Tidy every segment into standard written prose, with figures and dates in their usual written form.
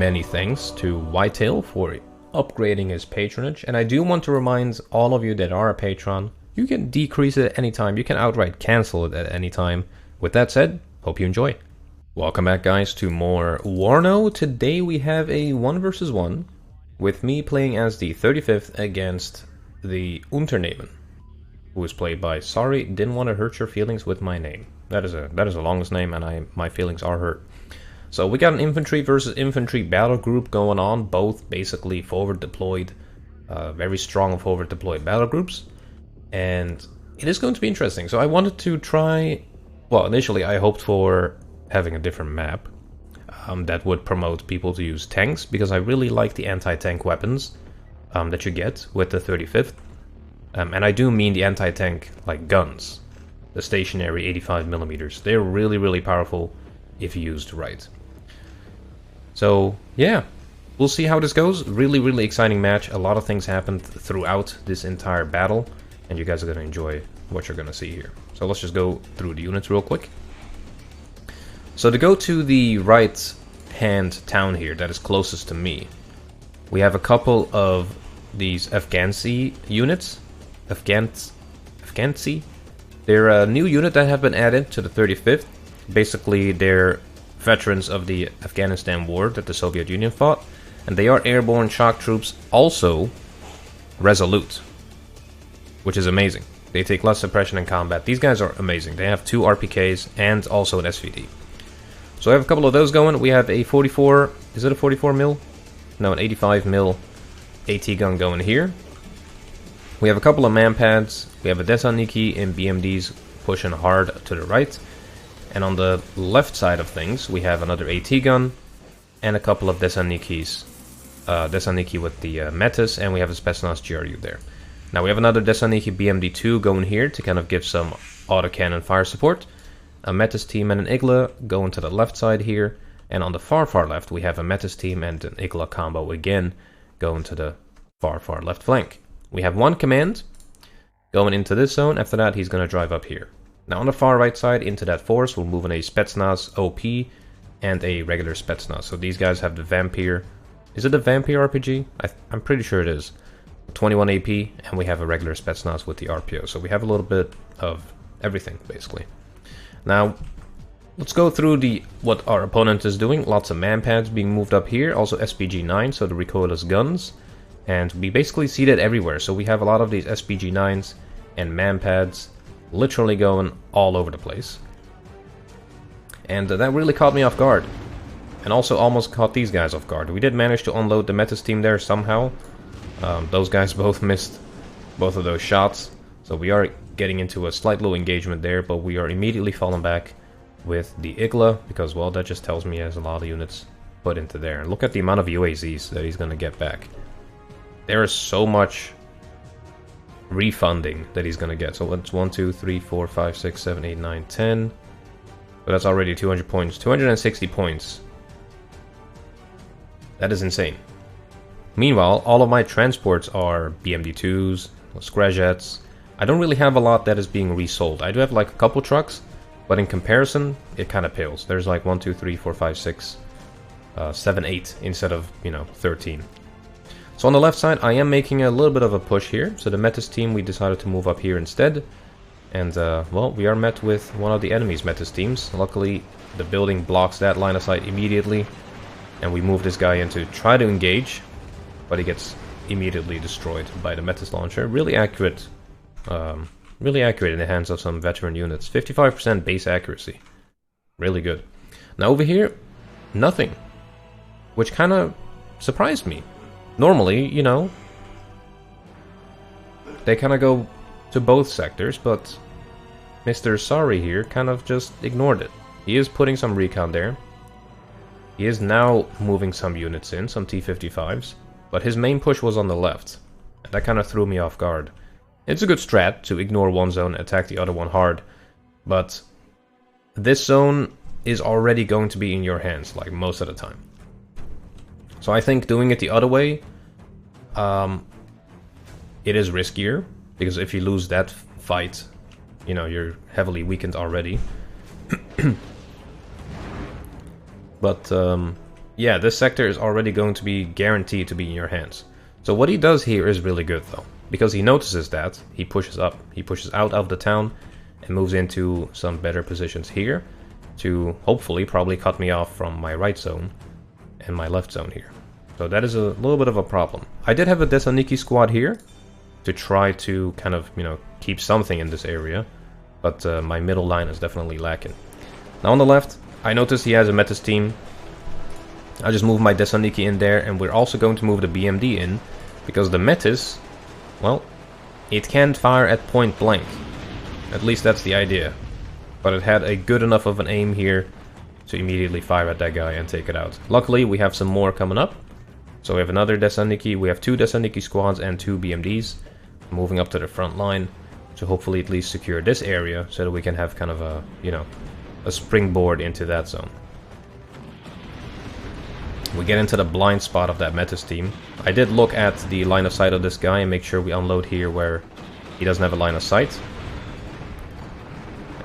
many thanks to Whitetail for upgrading his patronage, and I do want to remind all of you that are a patron, you can decrease it at any time, you can outright cancel it at any time. With that said, hope you enjoy. Welcome back guys to more WARNO. Today we have a 1 versus 1 with me playing as the 35th against the Unternehmen, who is played by Sorry, didn't want to hurt your feelings with my name. That is a longest name, and my feelings are hurt. So we got an infantry versus infantry battle group going on, both basically forward deployed, very strong forward deployed battle groups, and it is going to be interesting. So I wanted to try, well, initially I hoped for having a different map that would promote people to use tanks, because I really like the anti-tank weapons that you get with the 35th. And I do mean the anti-tank like guns, the stationary 85mm. They're really, really powerful if used right. So yeah, we'll see how this goes. Really, really exciting match. A lot of things happened throughout this entire battle, and you guys are going to enjoy what you're going to see here. So let's just go through the units real quick. So to go to the right hand town here that is closest to me, we have a couple of these Afghansi units. Afghansi? They're a new unit that have been added to the 35th. Basically, they're veterans of the Afghanistan war that the Soviet Union fought, and they are airborne shock troops, also resolute, which is amazing. They take less suppression in combat. These guys are amazing. They have 2 RPKs and also an SVD. So I have a couple of those going. We have a 44, is it a 44 mil? No, an 85 mil AT gun going here. We have a couple of man pads. We have a Desaniki and BMDs pushing hard to the right. And on the left side of things, we have another AT gun and a couple of Desanikis. Desaniki with the Metis, and we have a Spetsnaz GRU there. Now we have another Desaniki BMD2 going here to kind of give some autocannon fire support. A Metis team and an Igla going to the left side here. And on the far left, we have a Metis team and an Igla combo again going to the far left flank. We have one command going into this zone. After that, he's going to drive up here. Now on the far right side, into that forest, we'll move in a Spetsnaz OP and a regular Spetsnaz. So these guys have the Vampire. Is it the Vampire RPG? I'm pretty sure it is. 21 AP, and we have a regular Spetsnaz with the RPO. So we have a little bit of everything, basically. Now, let's go through what our opponent is doing. Lots of man pads being moved up here. Also SPG-9, so the recoilless guns. And we basically see that everywhere. So we have a lot of these SPG-9s and man pads literally going all over the place. And that really caught me off guard. And also almost caught these guys off guard. We did manage to unload the Metis team there somehow. Those guys both missed both of those shots. So we are getting into a slight low engagement there, but we are immediately falling back with the Igla, because, well, that just tells me he has a lot of units put into there. And look at the amount of UAZs that he's going to get back. There is so much refunding that he's going to get. So it's 1, 2, 3, 4, 5, 6, 7, 8, 9, 10. But that's already 200 points. 260 points. That is insane. Meanwhile, all of my transports are BMD2s, Scrajets. I don't really have a lot that is being resold. I do have like a couple trucks, but in comparison, it kind of pales. There's like 1, 2, 3, 4, 5, 6, 7, 8 instead of, 13. So on the left side, I am making a little bit of a push here. So the Metis team, we decided to move up here instead. And, well, we are met with one of the enemy's Metis teams. Luckily, the building blocks that line of sight immediately. And we move this guy in to try to engage. But he gets immediately destroyed by the Metis launcher. Really accurate in the hands of some veteran units. 55% base accuracy. Really good. Now over here, nothing. Which kind of surprised me. Normally, they kind of go to both sectors, but Mr. Sorry here kind of just ignored it. He is putting some recon there. He is now moving some units in, some T-55s, but his main push was on the left. And that kind of threw me off guard. It's a good strat to ignore one zone, attack the other one hard, but this zone is already going to be in your hands, like most of the time. So I think doing it the other way, it is riskier, because if you lose that fight, you're heavily weakened already. But yeah, this sector is already going to be guaranteed to be in your hands. So what he does here is really good though, because he notices that, he pushes up, he pushes out of the town and moves into some better positions here to hopefully probably cut me off from my right zone and my left zone here. So that is a little bit of a problem. I did have a Desaniki squad here to try to kind of, you know, keep something in this area, but my middle line is definitely lacking. Now on the left, I noticed he has a Metis team. I just moved my Desaniki in there, and we're also going to move the BMD in, because the Metis, well, it can fire at point blank. At least that's the idea. But it had a good enough of an aim here to immediately fire at that guy and take it out. Luckily, we have some more coming up. So we have another Desaniki, we have 2 Desaniki squads and 2 BMDs moving up to the front line to hopefully at least secure this area so that we can have kind of a, you know, a springboard into that zone. We get into the blind spot of that Metis team. I did look at the line of sight of this guy and make sure we unload here where he doesn't have a line of sight.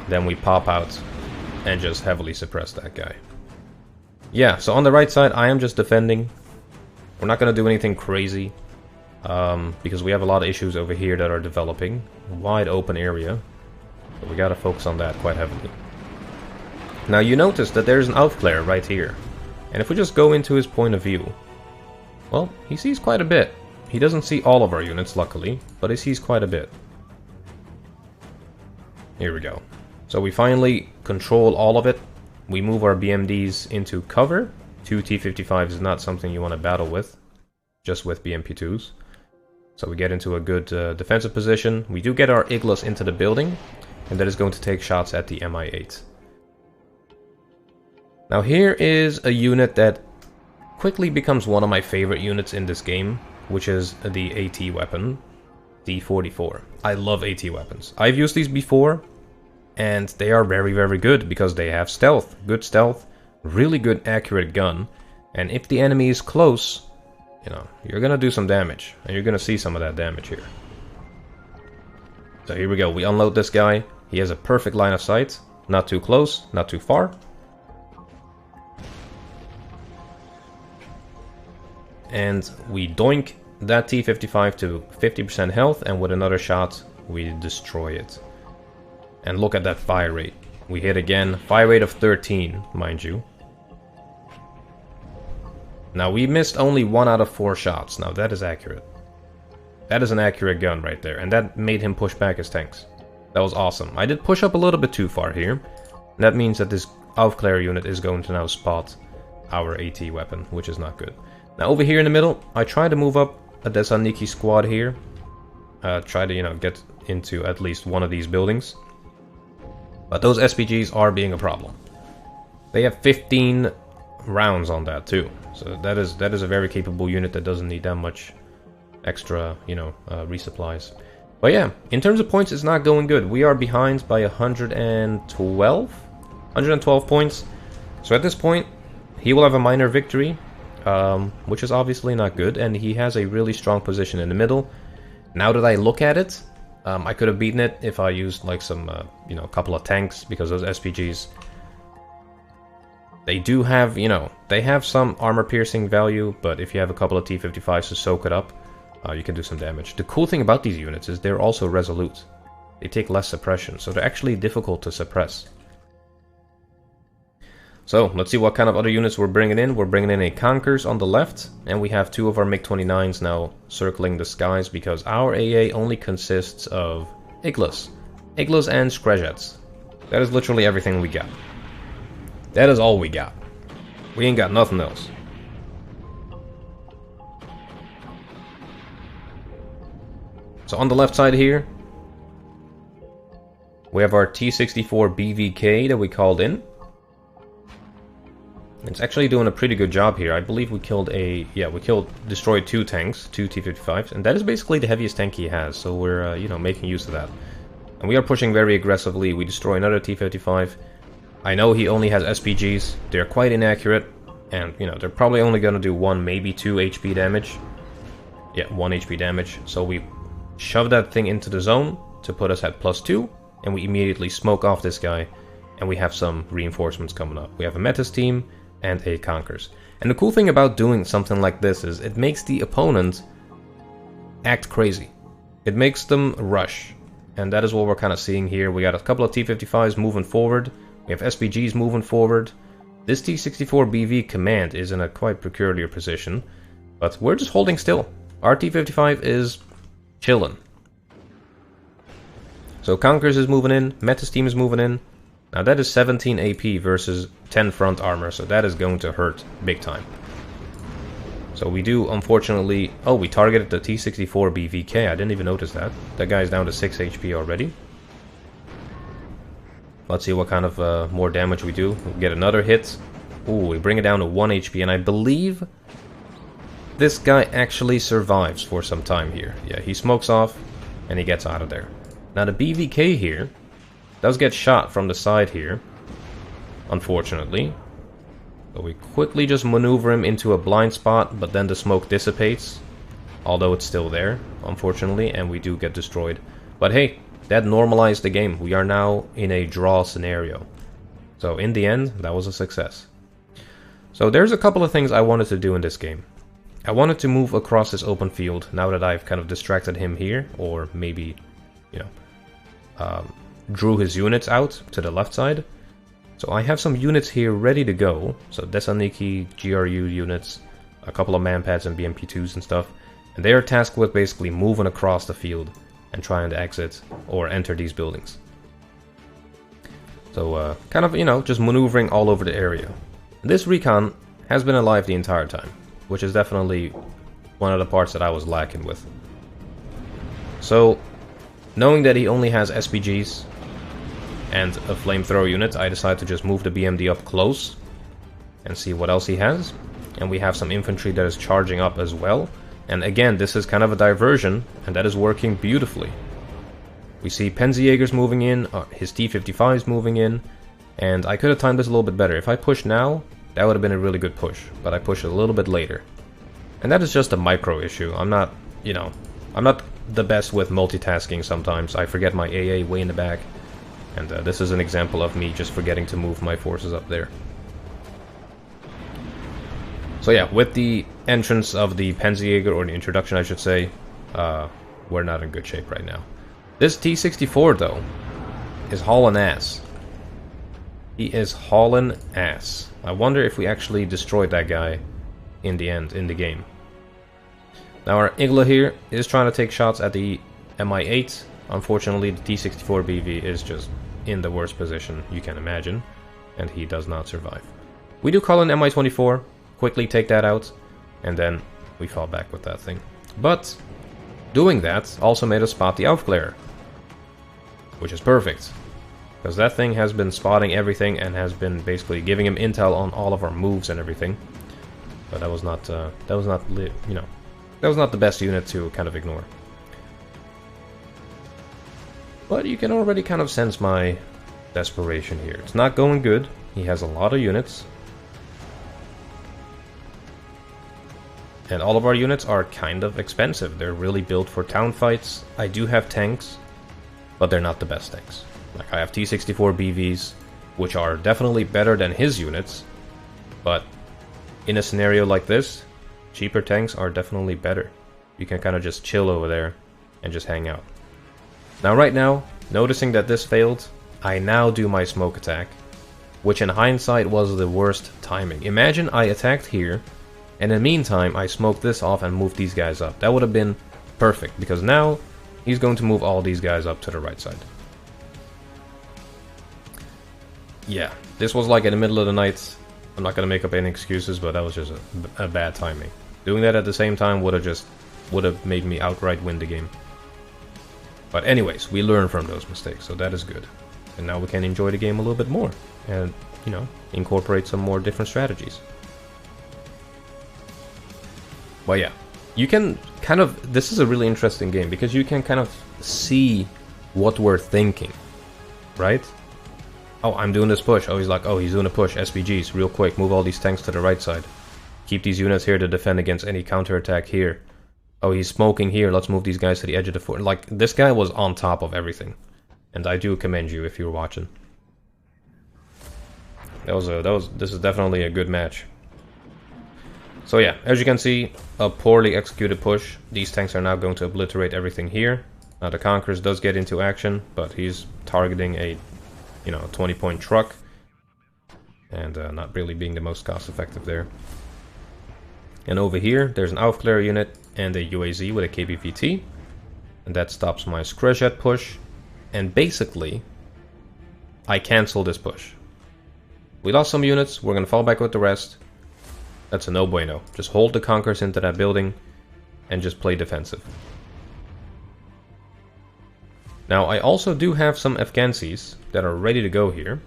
Then we pop out and just heavily suppress that guy. Yeah, so on the right side I am just defending. We're not going to do anything crazy, because we have a lot of issues over here that are developing. Wide open area. So we got to focus on that quite heavily. Now you notice that there's an Aufklär right here. And if we just go into his point of view, well, he sees quite a bit. He doesn't see all of our units, luckily, but he sees quite a bit. Here we go. So we finally control all of it. We move our BMDs into cover. 2 T-55s is not something you want to battle with, just with BMP2s. So we get into a good defensive position. We do get our Iglos into the building, and that is going to take shots at the Mi-8. Now here is a unit that quickly becomes one of my favorite units in this game, which is the AT weapon, D44. I love AT weapons. I've used these before, and they are very, very good because they have stealth, good stealth, really good accurate gun, and if the enemy is close, you know, you're gonna do some damage, and you're gonna see some of that damage here. So here we go, we unload this guy. He has a perfect line of sight, not too close, not too far. And we doink that T-55 to 50% health, and with another shot, we destroy it. And look at that fire rate. We hit again, fire rate of 13, mind you. Now we missed only 1 out of 4 shots. Now that is accurate. That is an accurate gun right there, and that made him push back his tanks. That was awesome. I did push up a little bit too far here. And that means that this Aufklär unit is going to now spot our AT weapon, which is not good. Now over here in the middle, I try to move up a Desaniki squad here. Try to, you know, get into at least one of these buildings. But those SPGs are being a problem. They have 15 rounds on that too. So that is a very capable unit that doesn't need that much extra, you know, resupplies. But yeah, in terms of points, it's not going good. We are behind by 112 points. So at this point, he will have a minor victory, which is obviously not good. And he has a really strong position in the middle. Now that I look at it, I could have beaten it if I used like some, you know, a couple of tanks, because those SPGs, they do have, you know, they have some armor piercing value, but if you have a couple of T-55s to soak it up, you can do some damage. The cool thing about these units is they're also resolute. They take less suppression, so they're actually difficult to suppress. So, let's see what kind of other units we're bringing in. We're bringing in a Conkers on the left, and we have 2 of our MiG-29s now circling the skies, because our AA only consists of Iglos and Skrejets. That is literally everything we got. That is all we got. We ain't got nothing else. So on the left side here, we have our T-64 BVK that we called in. It's actually doing a pretty good job here. I believe we killed destroyed 2 tanks, 2 T-55s, and that is basically the heaviest tank he has, so we're, you know, making use of that. And we are pushing very aggressively. We destroy another T-55. I know he only has SPGs. They're quite inaccurate, and, you know, they're probably only gonna do 1, maybe 2 HP damage. Yeah, 1 HP damage. So we shove that thing into the zone to put us at +2, and we immediately smoke off this guy, and we have some reinforcements coming up. We have a Metis team, and a Conquers. And the cool thing about doing something like this is it makes the opponent act crazy. It makes them rush. And that is what we're kind of seeing here. We got a couple of T-55s moving forward. We have SPGs moving forward. This T-64BV command is in a quite peculiar position. But we're just holding still. Our T-55 is chilling. So Conquers is moving in. Metis team is moving in. Now that is 17 AP versus 10 front armor. So that is going to hurt big time. So we do, unfortunately... Oh, we targeted the T-64BVK. I didn't even notice that. That guy's down to 6 HP already. Let's see what kind of more damage we do. We'll get another hit. Ooh, we bring it down to 1 HP. And I believe this guy actually survives for some time here. Yeah, he smokes off and he gets out of there. Now the BVK here does get shot from the side here, unfortunately. So we quickly just maneuver him into a blind spot, but then the smoke dissipates. Although it's still there, unfortunately, and we do get destroyed. But hey, that normalized the game. We are now in a draw scenario. So in the end, that was a success. So there's a couple of things I wanted to do in this game. I wanted to move across this open field now that I've kind of distracted him here, or maybe, you know, drew his units out to the left side. So I have some units here ready to go. So Desaniki, GRU units, a couple of manpads and BMP2s and stuff. And they are tasked with basically moving across the field and trying to exit or enter these buildings. So kind of, you know, just maneuvering all over the area. This recon has been alive the entire time, which is definitely one of the parts that I was lacking with. So, knowing that he only has SPGs and a flamethrower unit, I decided to just move the BMD up close and see what else he has. And we have some infantry that is charging up as well. And again, this is kind of a diversion, and that is working beautifully. We see Panzerjägers moving in, his T-55 is moving in, and I could have timed this a little bit better. If I push now, that would have been a really good push, but I push it a little bit later. And that is just a micro issue. I'm not, you know, I'm not the best with multitasking sometimes. I forget my AA way in the back. And this is an example of me just forgetting to move my forces up there. So yeah, with the entrance of the Panzerjäger, or the introduction I should say, we're not in good shape right now. This T-64 though, is hauling ass. He is hauling ass. I wonder if we actually destroyed that guy in the end, in the game. Now our Igla here is trying to take shots at the Mi-8. Unfortunately, the T-64BV is just in the worst position you can imagine, and he does not survive. We do call in Mi-24, quickly take that out, and then we fall back with that thing. But doing that also made us spot the Aufklärer, which is perfect, because that thing has been spotting everything and has been basically giving him intel on all of our moves and everything. But that was not you know, that was not the best unit to kind of ignore. But you can already kind of sense my desperation here. It's not going good. He has a lot of units. And all of our units are kind of expensive. They're really built for town fights. I do have tanks, but they're not the best tanks. Like, I have T-64 BVs, which are definitely better than his units, but in a scenario like this, cheaper tanks are definitely better. You can kind of just chill over there and just hang out. Now right now, noticing that this failed, I now do my smoke attack, which in hindsight was the worst timing. Imagine I attacked here, and in the meantime I smoked this off and moved these guys up. That would have been perfect, because now he's going to move all these guys up to the right side. Yeah, this was like in the middle of the night. I'm not going to make up any excuses, but that was just a bad timing. Doing that at the same time would have made me outright win the game. But anyways, we learn from those mistakes, so that is good. And now we can enjoy the game a little bit more, and, you know, incorporate some more different strategies. But yeah, you can kind of, this is a really interesting game, because you can kind of see what we're thinking, right? Oh, I'm doing this push. Oh, he's like, oh, he's doing a push. SPGs, real quick, move all these tanks to the right side. Keep these units here to defend against any counterattack here. Oh, he's smoking here. Let's move these guys to the edge of the fort. Like, this guy was on top of everything. And I do commend you if you're watching. This is definitely a good match. So yeah, as you can see, a poorly executed push. These tanks are now going to obliterate everything here. Now the Conquerors does get into action, but he's targeting a, 20-point truck. And not really being the most cost effective there. And over here, there's an Aufklärer unit and a UAZ with a KBVT. And that stops my Screwjet push. And basically, I cancel this push. We lost some units, we're going to fall back with the rest. That's a no bueno. Just hold the Conquerors into that building and just play defensive. Now, I also do have some Afghansis that are ready to go here.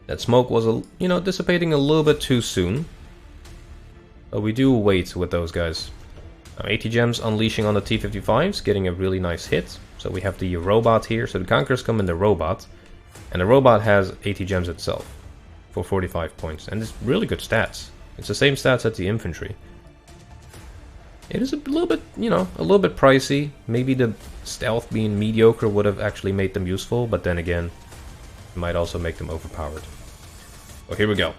That smoke was, dissipating a little bit too soon. But we do wait with those guys. Now, 80 gems unleashing on the T-55s, getting a really nice hit. So we have the robot here. So the Conquerors come in the robot. And the robot has 80 gems itself for 45 points. And it's really good stats. It's the same stats as the infantry. It is a little bit, a little bit pricey. Maybe the stealth being mediocre would have actually made them useful. But then again, it might also make them overpowered. So here we go.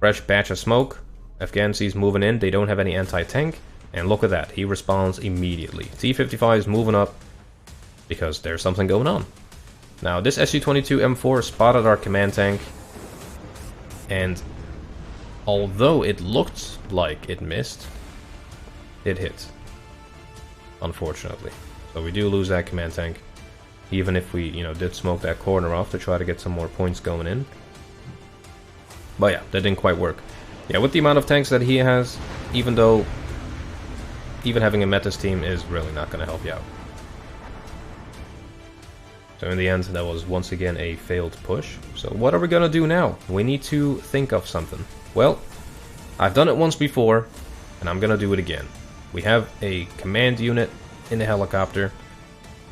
Fresh batch of smoke. Afghansis moving in. They don't have any anti-tank. And look at that. He responds immediately. T-55 is moving up because there's something going on. Now, this Su-22 M4 spotted our command tank. And although it looked like it missed, it hit. Unfortunately. So we do lose that command tank. Even if we, did smoke that corner off to try to get some more points going in. But yeah, that didn't quite work. Yeah, with the amount of tanks that he has, even having a Metis team is really not going to help you out. So in the end, that was once again a failed push. So what are we going to do now? We need to think of something. Well, I've done it once before, and I'm going to do it again. We have a command unit in the helicopter.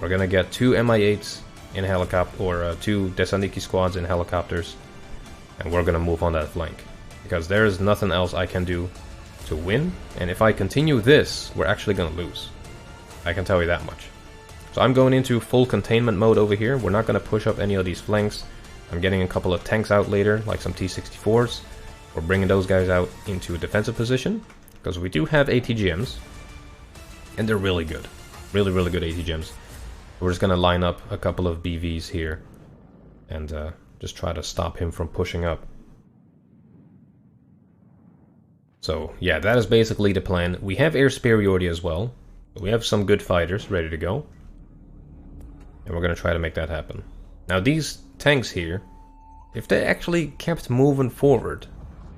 We're going to get 2 Mi-8s in helicopter, or 2 Desandiki squads in helicopters. And we're going to move on that flank. Because there is nothing else I can do to win. And if I continue this, we're actually going to lose. I can tell you that much. So I'm going into full containment mode over here. We're not going to push up any of these flanks. I'm getting a couple of tanks out later, like some T-64s. We're bringing those guys out into a defensive position. Because we do have ATGMs. And they're really good. Really, really good ATGMs. We're just going to line up a couple of BVs here. And just try to stop him from pushing up. So, yeah, that is basically the plan. We have air superiority as well. We have some good fighters ready to go. And we're going to try to make that happen. Now, these tanks here, if they actually kept moving forward,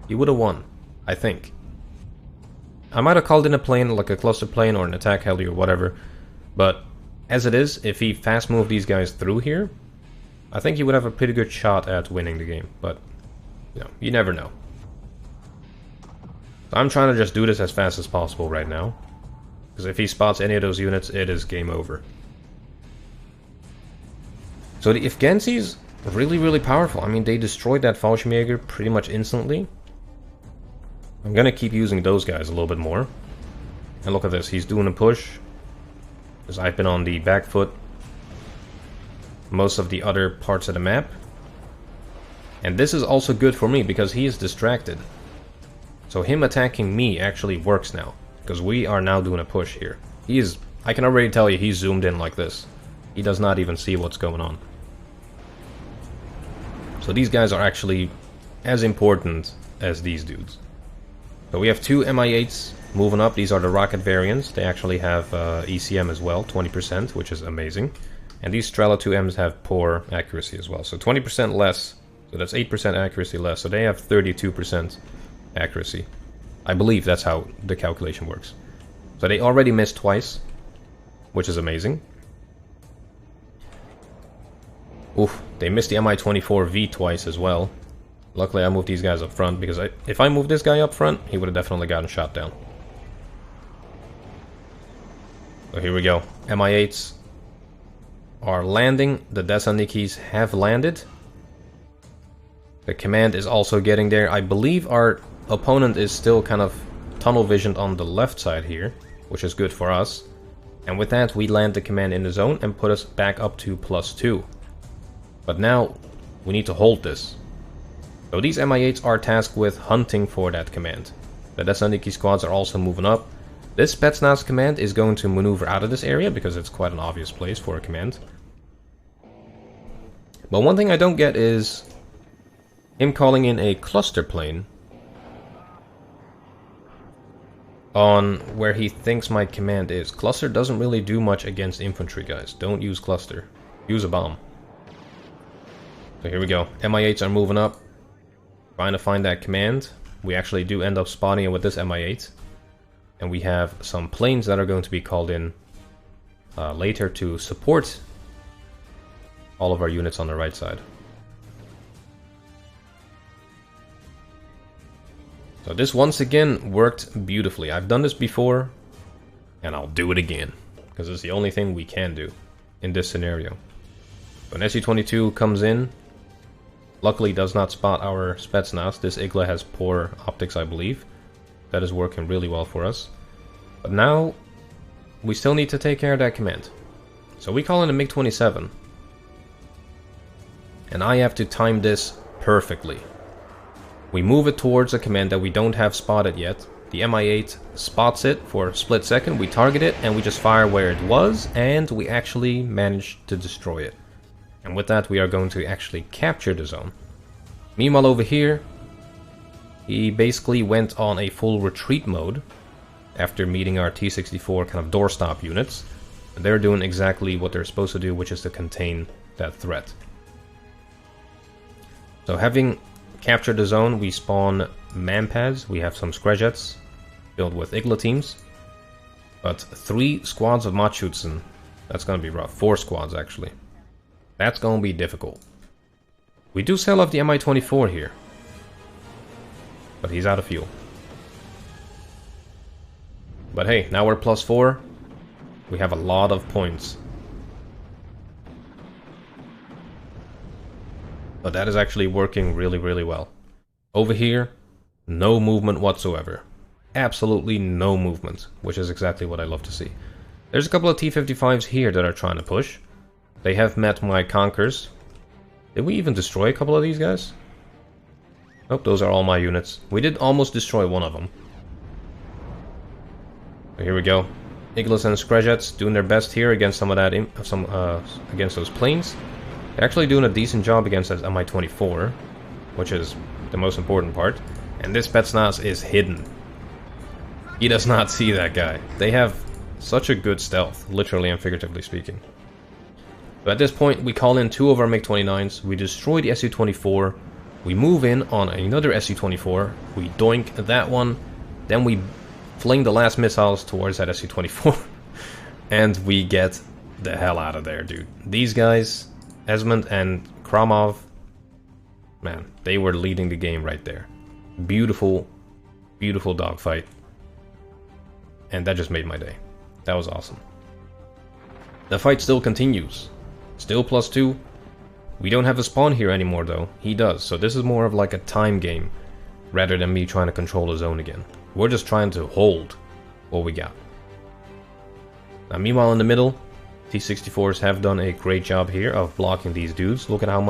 he would have won, I think. I might have called in a plane, like a cluster plane or an attack heli or whatever. But, as it is, if he fast moved these guys through here, I think he would have a pretty good shot at winning the game. But, you never know. I'm trying to just do this as fast as possible right now. Because if he spots any of those units, it is game over. So the Afghansis, really, really powerful. I mean, they destroyed that Fallschirmjäger pretty much instantly. I'm going to keep using those guys a little bit more. And look at this, he's doing a push. Because I've been on the back foot most of the other parts of the map. And this is also good for me, because he is distracted. So him attacking me actually works now. Because we are now doing a push here. I can already tell you, he's zoomed in like this. He does not even see what's going on. So these guys are actually as important as these dudes. So we have 2 Mi-8s moving up. These are the rocket variants. They actually have ECM as well, 20%, which is amazing. And these Strela 2Ms have poor accuracy as well. So 20% less. So that's 8% accuracy less. So they have 32% accuracy. I believe that's how the calculation works. So they already missed twice, which is amazing. Oof, they missed the Mi-24V twice as well. Luckily I moved these guys up front, because if I moved this guy up front, he would have definitely gotten shot down. So here we go. Mi-8s are landing. The Desanikis have landed. The command is also getting there. I believe our opponent is still kind of tunnel visioned on the left side here, which is good for us. And with that, we land the command in the zone and put us back up to +2. But now, we need to hold this. So these MI8s are tasked with hunting for that command. The Thessaloniki squads are also moving up. This Spetsnaz command is going to maneuver out of this area because it's quite an obvious place for a command. But one thing I don't get is him calling in a cluster plane on where he thinks my command is. Cluster doesn't really do much against infantry, guys. Don't use cluster. Use a bomb. So here we go. MI8s are moving up, trying to find that command. We actually do end up spotting it with this MI8. And we have some planes that are going to be called in later to support all of our units on the right side. So this once again worked beautifully. I've done this before, and I'll do it again, because it's the only thing we can do in this scenario. When SU-22 comes in, luckily does not spot our Spetsnaz. This Igla has poor optics, I believe. That is working really well for us. But now, we still need to take care of that command. So we call in a MiG-27. And I have to time this perfectly. We move it towards a command that we don't have spotted yet. The MI8 spots it for a split second, we target it, and we just fire where it was, and we actually manage to destroy it. And with that, we are going to actually capture the zone. Meanwhile, over here, he basically went on a full retreat mode after meeting our T-64 kind of doorstop units. They're doing exactly what they're supposed to do, which is to contain that threat. So having captured the zone, we spawn manpads. We have some Screjets filled with Igla teams. But 3 squads of Machutsen. That's going to be rough. 4 squads, actually. That's going to be difficult. We do sell off the Mi-24 here. But he's out of fuel. But hey, now we're +4. We have a lot of points. But that is actually working really, really well. Over here, no movement whatsoever. Absolutely no movement, which is exactly what I love to see. There's a couple of T-55s here that are trying to push. They have met my Conkers. Did we even destroy a couple of these guys? Nope, those are all my units. We did almost destroy one of them. So here we go. Iglas and Screjets doing their best here against some of that, against those planes. They're actually doing a decent job against that Mi-24, which is the most important part. And this Spetsnaz is hidden. He does not see that guy. They have such a good stealth, literally and figuratively speaking. But at this point, we call in 2 of our MiG-29s, we destroy the Su-24, we move in on another Su-24, we doink that one, then we fling the last missiles towards that Su-24, and we get the hell out of there, dude. These guys, Esmond and Kramov, man, they were leading the game right there. Beautiful, beautiful dogfight. And that just made my day. That was awesome. The fight still continues. Still +2. We don't have a spawn here anymore though. He does. So this is more of like a time game rather than me trying to control the zone again. We're just trying to hold what we got. Now meanwhile in the middle, T-64s have done a great job here of blocking these dudes. Look at how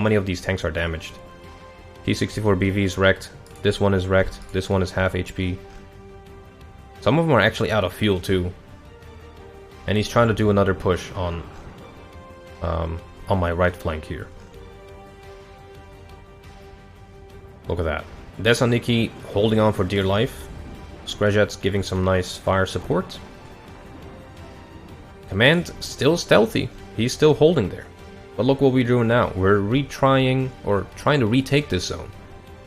many of these tanks are damaged. T-64 BV is wrecked. This one is wrecked. This one is half HP. Some of them are actually out of fuel too. And he's trying to do another push on my right flank here. Look at that. Thessaloniki holding on for dear life. Screjets giving some nice fire support. Command still stealthy. He's still holding there. But look what we're doing now. We're retrying, or trying to retake this zone.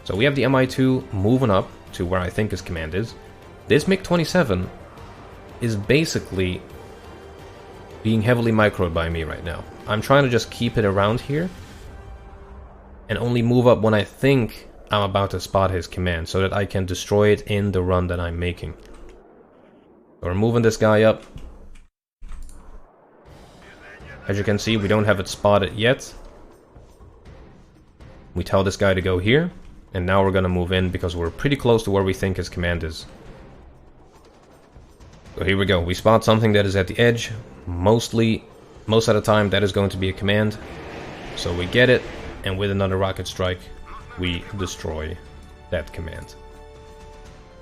So we have the Mi-2 moving up to where I think his command is. This MiG-27 is basically being heavily microed by me right now. I'm trying to just keep it around here and only move up when I think I'm about to spot his command so that I can destroy it in the run that I'm making. So we're moving this guy up. As you can see, we don't have it spotted yet. We tell this guy to go here, and now we're gonna move in because we're pretty close to where we think his command is. So here we go. We spot something that is at the edge. Most of the time that is going to be a command. So we get it, and with another rocket strike, we destroy that command.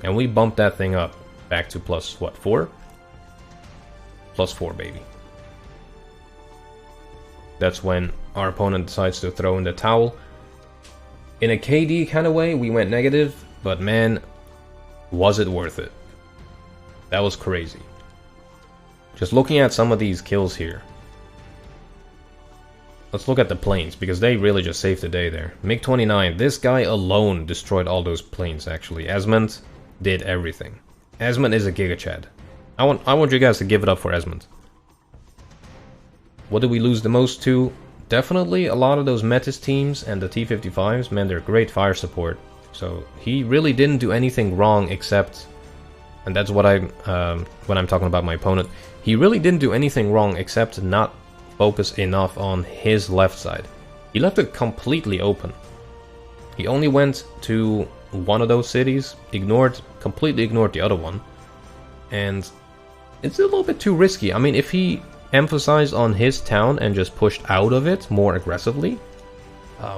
And we bump that thing up back to plus, what, 4? Plus 4, baby. That's when our opponent decides to throw in the towel. In a KD kind of way, we went negative, but man, was it worth it. That was crazy. Just looking at some of these kills here. Let's look at the planes, because they really just saved the day there. MiG-29, this guy alone destroyed all those planes, actually. Esmond did everything. Esmond is a Giga Chad. I want you guys to give it up for Esmond. What did we lose the most to? Definitely a lot of those Metis teams and the T-55s, man, they're great fire support. So he really didn't do anything wrong except, and that's what when I'm talking about my opponent, he really didn't do anything wrong except not focus enough on his left side. He left it completely open. He only went to one of those cities, completely ignored the other one, and it's a little bit too risky. I mean, if he emphasized on his town and just pushed out of it more aggressively,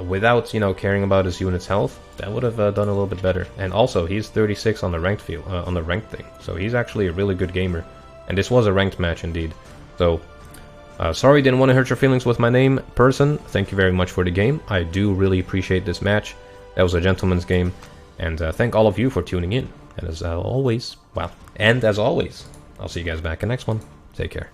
without, you know, caring about his unit's health, that would have done a little bit better. And also, he's 36 on the ranked field, on the ranked thing, so he's actually a really good gamer. And this was a ranked match indeed. So, sorry, didn't want to hurt your feelings with my name, person. Thank you very much for the game. I do really appreciate this match. That was a gentleman's game, and thank all of you for tuning in. And as always, I'll see you guys back in the next one. Take care.